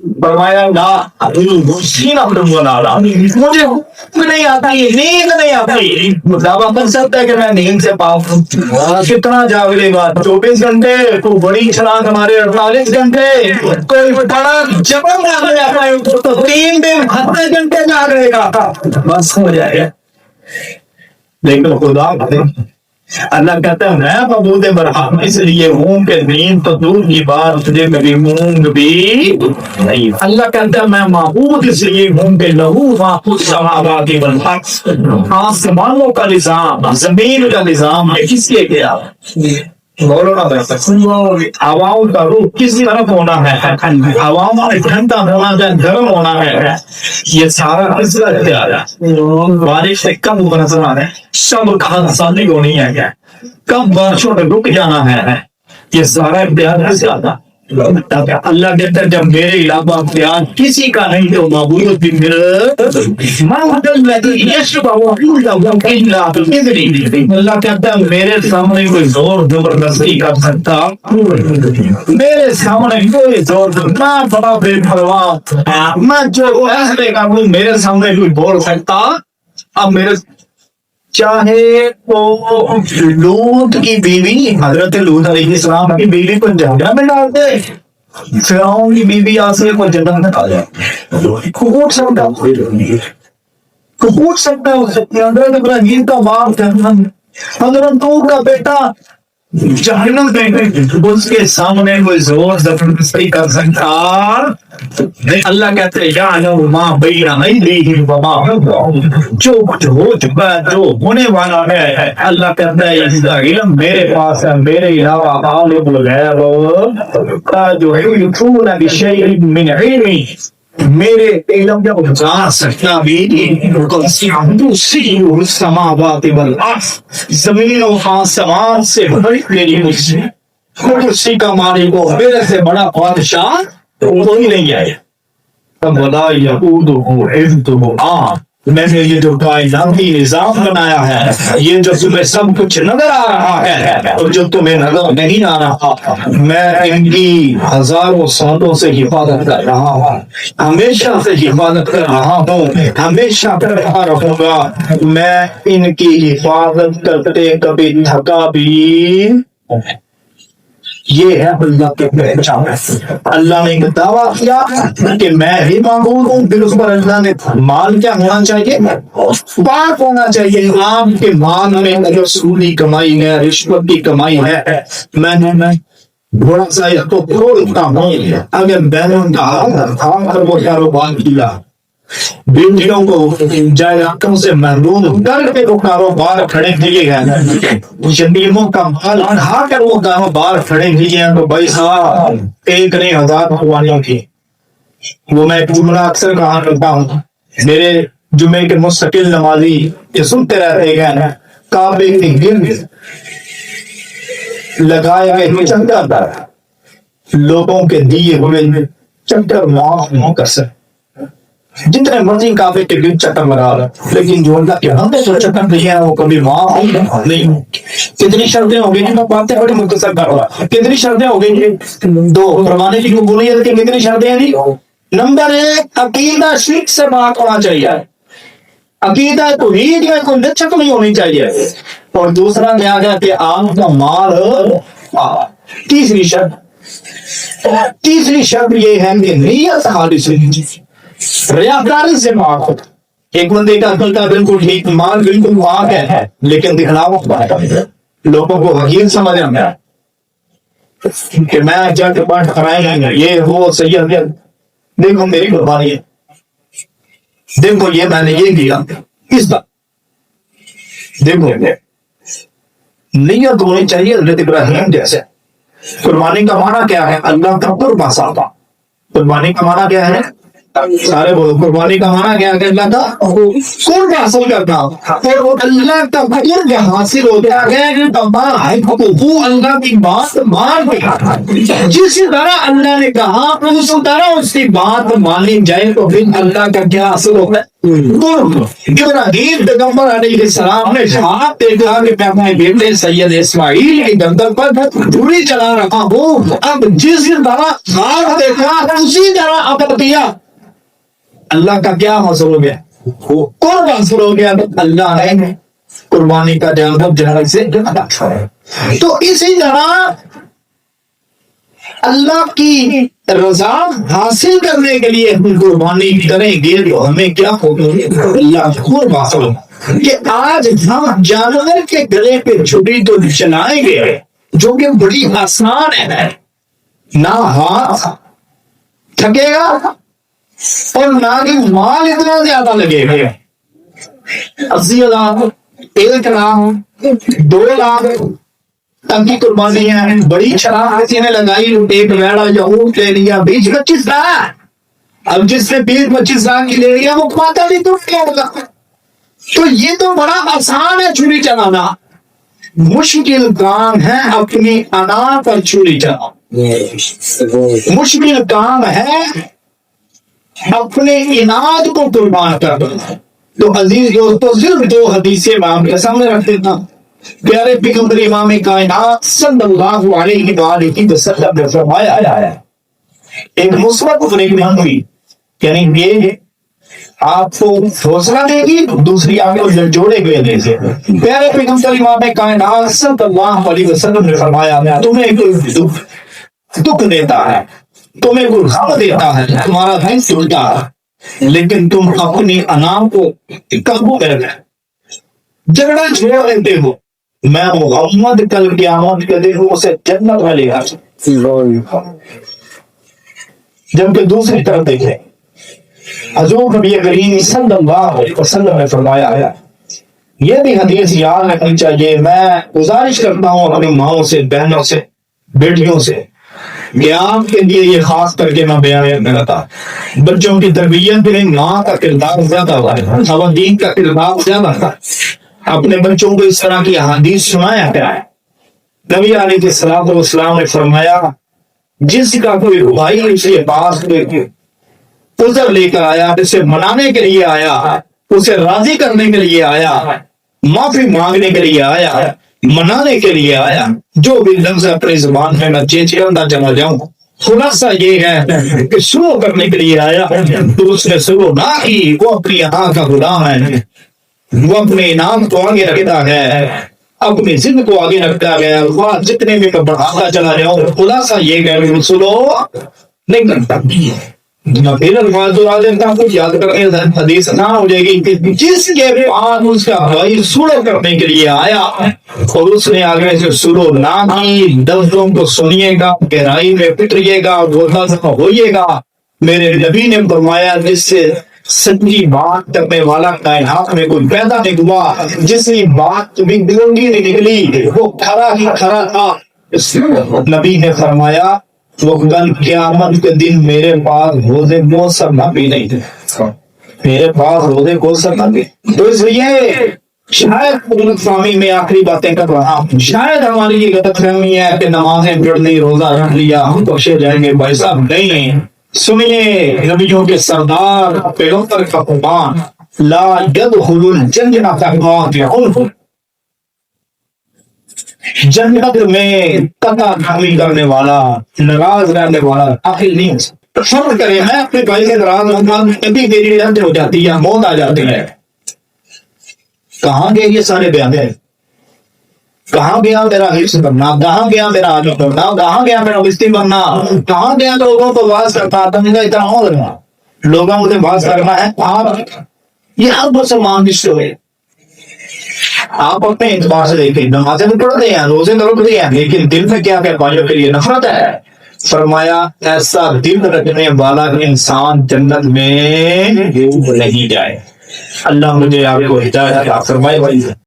فرمایا لا سینہ بنا رہا مجھے نہیں آتی نیند نہیں آتی. دعویٰ کر سکتا ہے کہ میں نیند سے پاک ہوں. کتنا جاگ لے گا؟ 24 گھنٹے. کوئی بڑی چھلانگ ہمارے 48 گھنٹے. کوئی بڑا جبل جاگ جاتا ہے تو 3 دن 70 گھنٹے جاگ رہے گا بس ہو جائے گا. لیکن خدا اللہ کہتا ہے میں مبعوث برحق اس لیے ہوں کہ نیند تو دور کی بات تجھے میری اونگ بھی نہیں. اللہ کہتا ہے میں معبود اس لیے ہوں کہ لہو ما فی السماوات والارض. آسمانوں کا نظام زمین کا نظام ہے کس لیے کیا؟ ہواؤں کا روح کس طرف ہونا ہے؟ ہواؤں میں ٹھنڈا ہونا ہے گرم ہونا ہے. یہ سارا کس کا اختیار ہے؟ بارش سے کب برسنا ہے سب کہاں آسانی کو نہیں ہے. کب بارشوں میں رک جانا ہے یہ سارا اختیار کس کا تھا؟ اللہ کہتا ہے جب میرے علاوہ اختیار کسی کا نہیں تو معبود بھی اللہ کہتا ہے میرے سامنے کوئی زور زبردستی کر سکتا میرے سامنے کوئی زور میں بڑا بے پرواہ میں جو فیصلے کروں میرے سامنے کوئی بول سکتا. اب میرے چاہے تو لوط کی بیوی حضرت لوط علیہ السلام کی بیوی کو جہنم میں ڈال دے. فرعون کی بیوی آسیہ کو جنت میں ڈال دے. پوچھ سکتا ہے حضرت ابراہیم کا باپ حضرت نوح کا بیٹا جہنم میں اس کے سامنے کوئی زور زبردستی کر سکتا. اللہ کہتے ہیں یعلم ما بین ایدیہم وما جو کچھ ہو چکا ہے جو ہونے والا ہے اللہ کہتا ہے اس کا علم میرے پاس ہے. میرے علاوہ عالم الغیب جو یحیطون بشیء من علمی میرے علم کا جان سکتا بھی السماوات والارض زمین و آسمان سے بڑی میری مجھ کرسی کا مالک کو میرے سے بڑا بادشاہ کوئی نہیں ہے. ولا یعودہ حفظہما میں نے یہ جو کائناتی نظام بنایا ہے یہ جو تمہیں سب کچھ نظر آ رہا ہے اور جو تمہیں نظر نہیں آ رہا میں ان کی ہزاروں سالوں سے حفاظت کر رہا ہوں ہمیشہ سے حفاظت کر رہا ہوں ہمیشہ کر رہا رہوں گا. میں ان کی حفاظت کرتے کبھی تھکا بھی. یہ ہے اللہ کے پہچان. اللہ نے دعویٰ کیا کہ میں ہی معبود ہوں پھر اس پر اللہ نے مال کیا ہونا چاہیے؟ پاک ہونا چاہیے. آپ کے مال میں اگر سودی کمائی ہے رشوت کی کمائی ہے میں تھوڑا سا یہ تو کھولتا ہوں اگر بہنوں کا ہاتھ وہ کاروبار کیا بیٹیوں کو جائیدادوں سے محروم کر کے وہ کاروبار کھڑے کیے گئے یتیموں کا مال اڑا کر وہ کاروبار کھڑے کیے ہیں تو بھائی صاحب ایک نہیں 1000 قربانیاں تھی. وہ میں جملہ اکثر کہا کرتا ہوں میرے جمعے کے مستقل نمازی یہ سنتے رہتے گئے کعبے کے گرد لگائے گئے چکر لوگوں کے دیے ہوئے چکر معاف نہ کر سکتے جتنے مرضی کعبے کے گرد چکر لگا رہا لیکن جو اللہ کے بندے جو چکر دیے ہیں وہ کبھی معاف نہیں. کتنی شرطیں ہو گئی میں باتیں بڑی مختصر کر رہا. کتنی شرطیں ہو گئی 2 فرمانے کی قبولیت کی کتنی شرطیں ہیں جی؟ نمبر 1 عقیدہ شرک سے پاک ہونا چاہیے. عقیدہ توحید میں کوئی لچک نہیں ہونی چاہیے. اور دوسرا میں آ گیا کہ آپ کا مال. تیسری شرط یہ ہے کہ نیت خالص ریاکاری سے پاک ہو. ایک بندے کا عقل کا بالکل ٹھیک مال بالکل پاک ہے لیکن دکھلاوا لوگوں کو حقیر سمجھ رہا ہے کہ میں جا کے پاٹ کرائے گا یہ وہ سید دیکھو میری قربانی ہے دیکھو یہ میں نے یہ کیا کس بات دیکھو نیت ہونی چاہیے حضرت ابراہیم جیسے. قربانی کا معنی کیا ہے؟ اللہ کا قربا صاحبہ. قربانی کا معنی کیا ہے؟ سارے بولو قربانی کا معنی کیا کہ اللہ کا قرب حاصل کرنا، اور وہ اللہ کا قرب حاصل ہو گیا کہ تمام وہ اللہ کی بات مان کے جس طرح اللہ نے کہا اس طرح اس کی بات مانی جائے تو پھر اللہ کا کیا حاصل ہوگا؟ قرب۔ ابراہیم پیغمبر علیہ السلام نے خواب دیکھا کہ میں اپنے بیٹے سید اسماعیل کی گردن پر چھری چلا رہا ہوں، اب جس طرح خواب دیکھا اسی طرح عمل کیا، اللہ کا کیا حاصل ہو گیا؟ قرب حاصل ہو گیا، اللہ نے قربانی کا جواب جنرل سے تو اسی طرح اللہ کی رضا حاصل کرنے کے لیے ہم قربانی کریں گے تو ہمیں کیا ہوگا؟ اللہ قرب حاصل ہوگا کہ آج ہم جانور کے گلے پہ چھری تو چلائیں گے جو کہ بڑی آسان ہے، نہ ہاتھ تھکے گا اور نہ کہ مال اتنا زیادہ لگے گا، 80,000 1 لاکھ 2 لاکھ تک کی قربانیاں ہیں، بڑی شرح کسی نے لگائی، ایک ویڑا یا اونٹ لے لیا 20-25 لاکھ، اب جس نے 20-25 لاکھ کی لے لیا وہ کماتا نہیں تو کیا ہوگا؟ تو یہ تو بڑا آسان ہے چھری چلانا، مشکل کام ہے اپنی انا پر چھری چلانا، مشکل کام ہے اپنے اناد کو قربان کر دو۔ تو عزیز دوستو صرف 2 حدیثیں میں آپ کے سامنے رکھ دیتا ہوں۔ پیارے پیغمبر امام کائنات صلی اللہ علیہ وآلہ وسلم نے فرمایا ہے، ایک مثبت اور ایک منفی، یعنی یہ آپ کو حوصلہ دے گی، دوسری آپ کو جوڑے ہوئے دے گی۔ پیارے پیغمبر امام کائنات صلی اللہ علیہ وسلم نے فرمایا، تمہیں کوئی دکھ دیتا ہے، تمہیں کوئی غم دیتا ہے، تمہارا دل ٹوٹتا ہے، لیکن تم اپنی انا کو قابو میں رکھو، جھگڑا چھوڑ دیتے ہو، میں محمد کل قیامت کے دن اسے جنت میں لے آؤں۔ جبکہ دوسری طرف دیکھیں، حضور نبی کریم صلی اللہ علیہ وسلم نے فرمایا ہے، یہ بھی حدیث یاد رکھنی چاہیے۔ میں گزارش کرتا ہوں اپنی ماؤں سے، بہنوں سے، بیٹیوں سے کہ آپ کے لیے یہ خاص کر کے میں بیان کرتا ہوں، بچوں کی تربیت میں ماں کا کردار زیادہ ہوا ہے، خواتین کا کردار زیادہ ہے۔ اپنے بچوں کو اس طرح کی احادیث سنایا کرائے۔ نبی علیہ الصلوۃ والسلام نے فرمایا، جس کا کوئی بھائی اس کے پاس عذر لے کر آیا، اسے منانے کے لیے آیا، اسے راضی کرنے کے لیے آیا، معافی مانگنے کے لیے آیا، منانے کے لیے آیا، جو بھی لفظ اپنی زبان میں میں چیچیرندہ چلا جاؤں، خلاصہ یہ ہے کہ شروع کرنے کے لیے آیا تو اس نے شروع نہ کی، وہ اپنی انا کا غلام ہے، وہ اپنے انعام کو آگے رکھتا ہے، اپنی ضد کو آگے رکھتا ہے، وہ جتنے بھی میں بڑھاتا چلا جاؤں، خلاصہ یہ کہ میں سلو نہیں کرتا۔ میں پھر الفاظ دہرا دیتا ہوں، کچھ یاد کرنے حدیث نہ ہو جائے گی کہ جس کے بعد اس کا بھائی سلو کرنے کے لیے آیا اور اس نے آگے سے سلو نہ کی، لفظوں کو سنیے گا، گہرائی میں پٹریے گا، روزہ ہوئیے گا۔ میرے نبی نے فرمایا، جس سے سچی بات کرنے والا کائنات میں کوئی پیدا نہیں ہوا، جس کی بات کبھی گلنگی نہیں نکلی، وہ کھرا ہی کھرا تھا۔ نبی نے فرمایا، وہ کل قیامت کے دن میرے پاس روزے کو سرنا بھی نہیں تھے، میرے پاس روزے کو سرنا بھی۔ تو اس لیے شاید غلط فہمی میں آخری باتیں کر رہا ہوں، شاید ہماری یہ غلط فہمی ہے کہ نمازیں پڑھ لی، روزہ رکھ لیا، ہم بخشے جائیں گے۔ بھائی صاحب نہیں، سنیے نبیوں کے سردار پیغمبر کا فرمان، لا يدخل الجنة قاطع، جنت میں قطع کمی کرنے والا، ناراض رہنے والا داخل نہیں ہو سکتا۔ فرض کرے میں اپنے بھائی سے ناراض ہوتا ہوں، کبھی میری رد ہو جاتی ہے، موت آ جاتی ہے، کہاں گئے یہ سارے بیان ہیں؟ کہاں گیا میرا حفظ بننا، کہاں گیا میرا عادت بننا، کہاں گیا میرا بستی بننا، کہاں گیا لوگوں کو واز کرتا تھا، مجھے اتنا ہو رہا لوگوں مجھے واز کرنا ہے۔ آپ یہ ہر مسلمان کی شو ہے، آپ اپنے اعتبار سے دیکھیں، نمازیں تو پڑھتے ہیں، روزے تو رکھتے ہیں، لیکن دل میں کیا کہ بھائیوں کے لیے نفرت ہے۔ فرمایا، ایسا دل رکھنے والا انسان جنت میں نہیں جائے۔ اللہ مجھے آپ کو ہدایت عطا فرمائے۔